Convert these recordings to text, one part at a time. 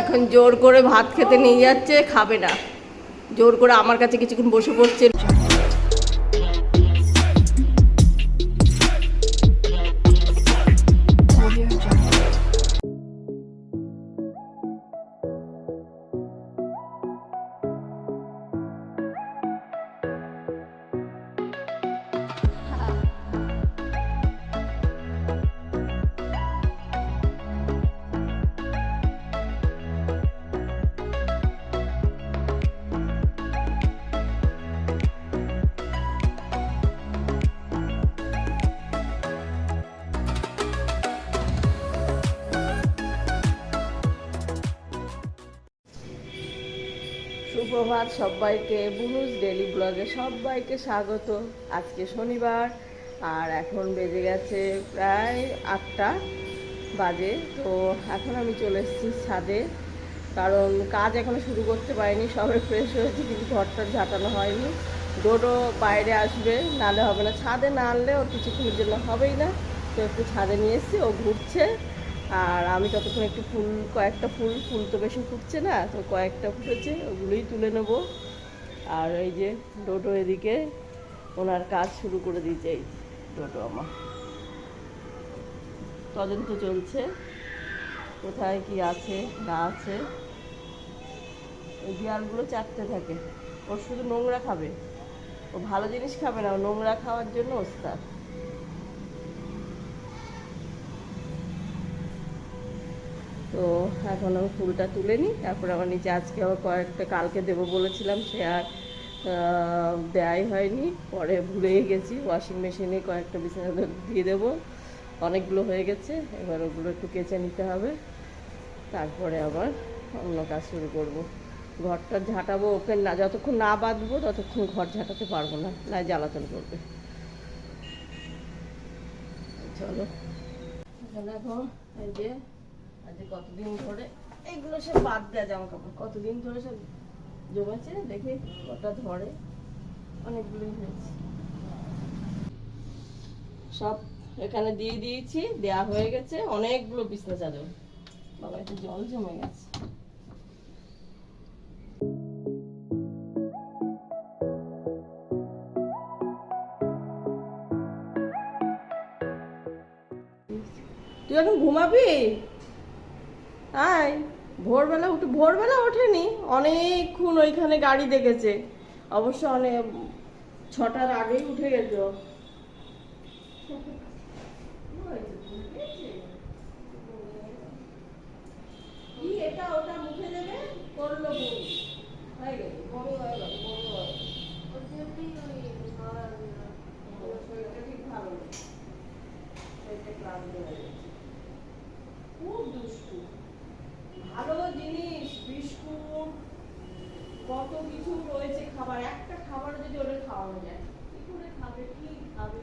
এখন জোর করে ভাত খেতে নিয়ে যাচ্ছে, খাবে না, জোর করে আমার কাছে কিছুক্ষণ বসে পড়ছে। সুপ্রভাত সবাইকে, বুনুস ডেলি ব্লগে সবাইকে স্বাগত। আজকে শনিবার আর এখন বেজে গেছে প্রায় 8টা বাজে। তো এখন আমি চলে এসেছি ছাদে, কারণ কাজ এখনো শুরু করতে পারিনি, সবে ফ্রেশ হয়েছি কিন্তু ঘরটা ঝাঁটানো হয়নি। ডোডো বাইরে আসবে, নালে হবে না, ছাদে না আনলে ওর কিছুক্ষণের জন্য হবেই না। তো একটু ছাদে নিয়ে এসেছি, ও ঘুরছে আর আমি ততক্ষণ একটু কয়েকটা ফুল তো বেশি ফুটছে না, তো কয়েকটা ফুটেছে ওগুলোই তুলে নেব। আর এই যে ডোডো এদিকে ওনার কাজ শুরু করে দিয়েছে। এই ডোডো আমার তদন্ত চলছে, কোথায় কি আছে না আছে। ওই দেয়ালগুলো চাটতে থাকে, ওর শুধু নোংরা খাবে, ও ভালো জিনিস খাবে না, ও নোংরা খাওয়ার জন্য ওস্তাদ। তো এখন আমি ফুলটা তুলে নিই, তারপর আমার নিচে আজকে আবার কয়েকটা কালকে দেবো বলেছিলাম, সে আর দেয়াই হয়নি, পরে ভুলেই গেছি। ওয়াশিং মেশিনে কয়েকটা বিছানা দিয়ে দেবো, অনেকগুলো হয়ে গেছে, এবার ওগুলো একটু কেচে নিতে হবে, তারপরে আবার অন্য কাজ শুরু করব। ঘরটা ঝাঁটাবো, ওকে না যতক্ষণ না বাঁধবো ততক্ষণ ঘর ঝাঁটাতে পারবো না, না জ্বালাতন করবে। চলো এখন এই যে আজকে কতদিন ধরে এইগুলো সব বাদ দেওয়া জামা কাপড় কতদিন ধরে সব জমেছে, দেখি কটা ধরে, অনেকগুলোই হয়েছে। সব এখানে দিয়ে দিয়েছি, দেয়া হয়ে গেছে, অনেকগুলো বিছনা চাদর। বাবা একটু জল জমে গেছে। তুই এখন ঘুমাবি? আয়, ভোরবেলা ওঠেনি, অনেকক্ষণ ওইখানে গাড়ি দেখেছে, অবশ্য অনেক 6টার আগেই উঠে গেছে। কি এটা ওটা মুখে দেবে, করলো বমি হয়ে গেল, বমি হয়ে গেল, শরীরটা ঠিক ভালো নেই, শরীরটা ক্লান্ত হয়ে গেছে, খুব দুষ্টু। ভালো জিনিস বিস্কুট কত কিছু রয়েছে খাবার, একটা খাবার যদি ওদের খাওয়ানো যায়, কি করে খাবে, কি খাবে।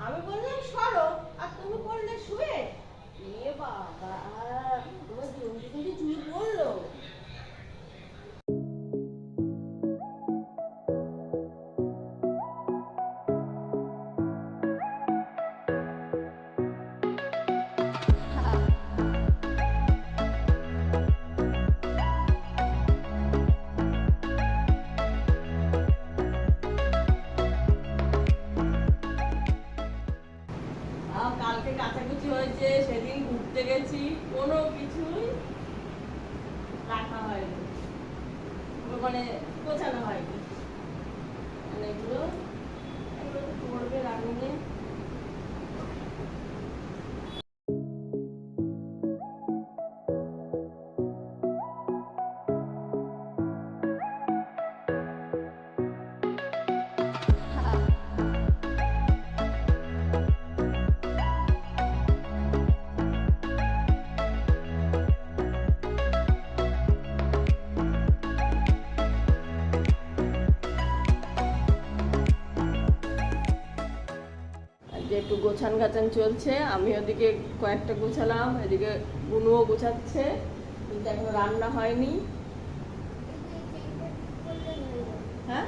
আমি বললাম সরো আর তুমি করলে শুয়ে, এ বাবা তোমার জলদি কিন্তু চুল পড়লো। কালকে কাচাকুচি হয়েছে, সেদিন ঘুরতে গেছি, কোনো কিছুই রাখা হয়নি, মানে গোছানো হয়নি, মানে এগুলো করবে রান্নে। একটু গোছান গাছান চলছে, আমি ওদিকে কয়েকটা গোছালাম, এদিকে বুনুও গোছাচ্ছে, কিন্তু এখন রান্না হয়নি। হ্যাঁ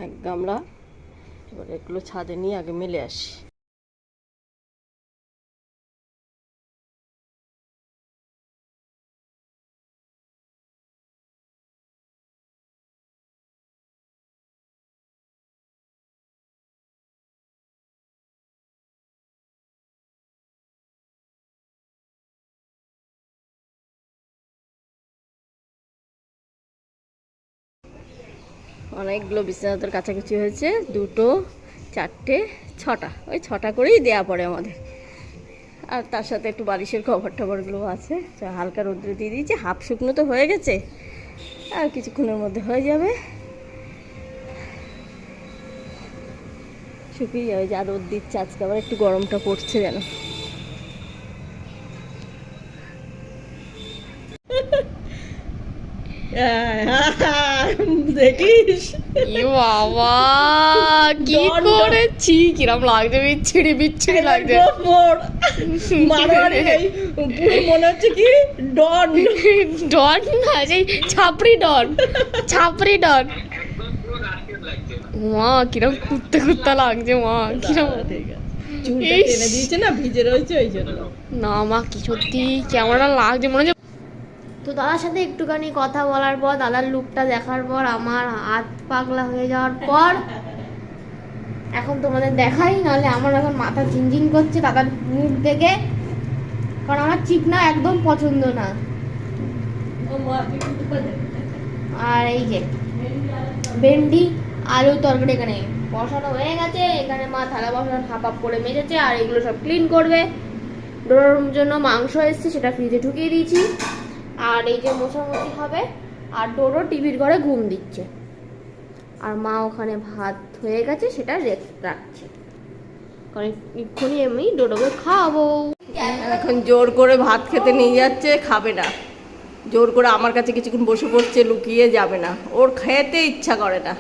এক গামলা, এবার এগুলো ছাদে নিয়ে আগে মেলে আসি। অনেকগুলো বিছানার কাছাকাছি হয়েছে, 2, 4, 6টা, ওই 6টা করেই দেয়া পড়ে আমাদের। আর তার সাথে একটু বালিশের কভার টভারগুলো আছে, হালকা রোদ্রে দিয়ে দিয়েছি, হাফ শুকনো তো হয়ে গেছে, আর কিছুক্ষণের মধ্যে হয়ে যাবে, শুকিয়ে যাবে। যা রোদ দিচ্ছে আজকে, আবার একটু গরমটা পড়ছে যেন। দেখিস বাবা কি করেছি, কিরম লাগছে, বিচ্ছিরি বিচ্ছিরি লাগছে। মনে হচ্ছে কি ডন, ডন না, সেই ছাপড়ি ডন, ছাপড়ি ডন। মা কিরম কুত্তে কুত্তা লাগছে, মা কিরম টেনে দিয়েছে না, ভিজে রয়েছে ওই জন্য। না মা কি সত্যি কেমন লাগছে, মনে হচ্ছে। তো দাদার সাথে একটুখানি কথা বলার পর, দাদার লুকটা দেখার পর, আমার হাত পাগলা হয়ে যাওয়ার পর এখন তোমাদের দেখাই, নাহলে আমার এখন মাথা ঝিনঝিন করছে দাদার মুখ দেখে, কারণ আমার চিকনা একদম পছন্দ না। আর এই যে ভেন্ডি আলু তরকারি এখানে বসানো হয়ে গেছে, এখানে মা থালা বসানো হাফ হাফ করে মেজেছে, আর এগুলো সব ক্লিন করবে। ডোরার জন্য মাংস এসছে, সেটা ফ্রিজে ঢুকিয়ে দিয়েছি। আর এই যে মোছামুছি হবে, আর ডোরো টিভির ঘরে ঘুম দিচ্ছে, আর মা ওখানে ভাত হয়ে গেছে সেটা রাখছে, কারণ এক্ষুনি আমি ডোডোকে খাওয়াবো। এখন জোর করে ভাত খেতে নিয়ে যাচ্ছে, খাবে না, জোর করে আমার কাছে কিছুক্ষণ বসে পড়ছে, লুকিয়ে যাবে না, ওর খেতে ইচ্ছা করে না।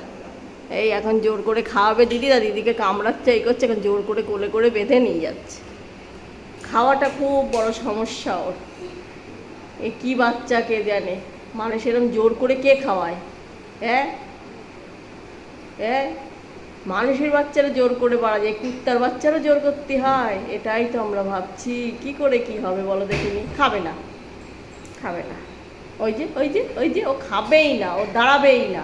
এই এখন জোর করে খাওয়াবে দিদি, আর দিদিকে কামড়াচ্ছে, এই করছে, এখন জোর করে কোলে করে বেঁধে নিয়ে যাচ্ছে। খাওয়াটা খুব বড় সমস্যা ওর, এ কি বাচ্চা কে জানে, মানে সেরকম জোর করে কে খাওয়ায়? হ্যাঁ হ্যাঁ, মানুষের বাচ্চারা জোর করে বাড়া যায়, কুত্তার বাচ্চারও জোর করতে হয়, এটাই তো আমরা ভাবছি। কি করে কি হবে বলো দেখিনি? খাবে না, খাবে না, ওই যে ওই যে ওই যে ও খাবেই না, ও দাঁড়াবেই না,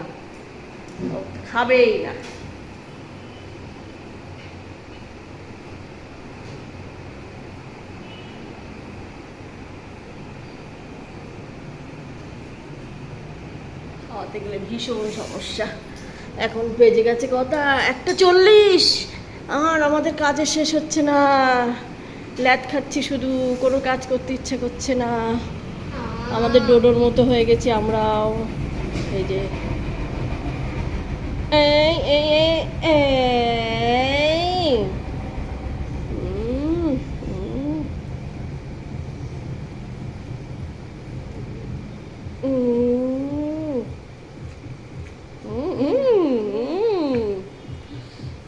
ও খাবেই না। খাওয়াতে গেলে ভীষণ সমস্যা। এখন বেজে গেছে কটা, 1:40, আর আমাদের কাজের শেষ হচ্ছে না, ল্যাদ খাচ্ছি শুধু, কোনো কাজ করতে ইচ্ছে করছে না। আমাদের ডোডোর মতো হয়ে গেছি আমরাও। এই যে এই এই এই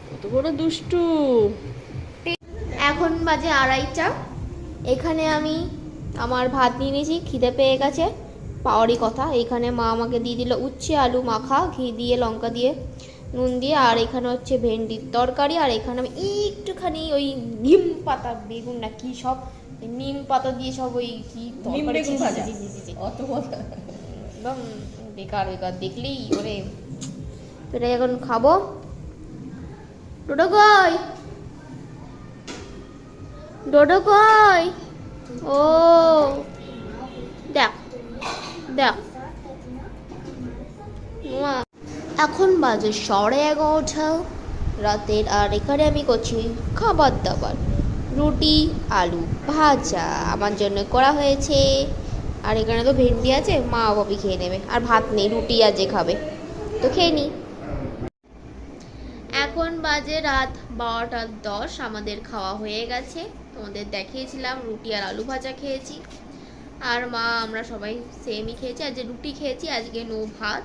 কত বড় দুষ্টু। এখন বাজে 2:30, এখানে আমি আমার ভাত নিয়ে নিয়েছি, খিদে পেয়ে গেছে, পাওয়ারই কথা। এখানে মা আমাকে দিয়ে দিল উচ্ছে আলু মাখা, ঘি দিয়ে লঙ্কা দিয়ে নুন দিয়ে, আর এখানে হচ্ছে ভেন্ডির তরকারি, আর এখানে আমি একটুখানি ওই নিম পাতা বেগুন না কি সব, নিম পাতা দিয়ে সব ওই কি তরকারি, একদম বেকার বেকার, দেখলেই ওরে। তো এটা এখন খাবো। ডোডো কই, ডোডো কই, ও দেখ দেখ। এখন বাজে 11:30 রাতের, আর এখানে আমি করছি খাবার দাবার। রুটি আলু ভাজা আমার জন্য করা হয়েছে, আর এখানে তো ভেন্ডি আছে, মা বাবি খেয়ে নেবে, আর ভাত নেই, রুটি আর যে খাবে তো খেয়ে নি। এখন বাজে রাত 12:10। আমাদের খাওয়া হয়ে গেছে, তোমাদের দেখিয়েছিলাম রুটি আর আলু ভাজা খেয়েছি। আর মা আমরা সবাই সেমই খেয়েছি। আজকে রুটি খেয়েছি, আজকে নো ভাত।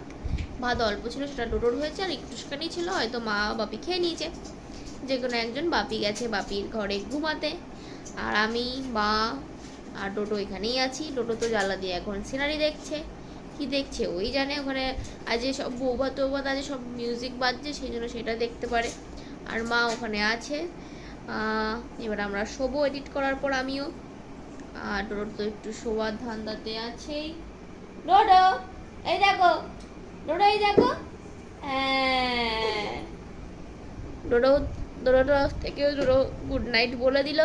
ভাত অল্প ছিল, সেটা ডোডোর হয়েছে, আর একটুখানি ছিল, হয়তো মা বাপি খেয়ে নিয়েছে, যে কোনো একজন। বাপি গেছে বাপির ঘরে ঘুমাতে, আর আমি, মা আর ডোডো এখানেই আছি। ডোডো তো জ্বালা দিয়ে এখন সিনারি দেখছে, কি দেখছে ওই জানে। ওখানে আজ সব বৌভাত টৌভাত আছে, সব মিউজিক বাজছে, সেই জন্য সেটা দেখতে পারে। আর মা ওখানে আছে। এবার আমরা শোবো এডিট করার পর, আমিও। আর ডোডো তো একটু শোয়ার ধান্দাতে আছেই। ডোডো এই দেখো, ডোডো এই দেখো, হ্যাঁ। ডোডো থেকেও ডোডো গুড নাইট বলে দিল,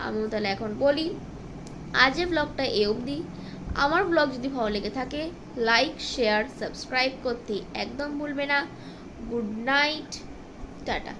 আমিও তাহলে এখন বলি। আজের ব্লগটা এ অবধি। আমার ব্লগ যদি ভালো লেগে থাকে, লাইক শেয়ার সাবস্ক্রাইব করতে একদম ভুলবে না। Good night, tata.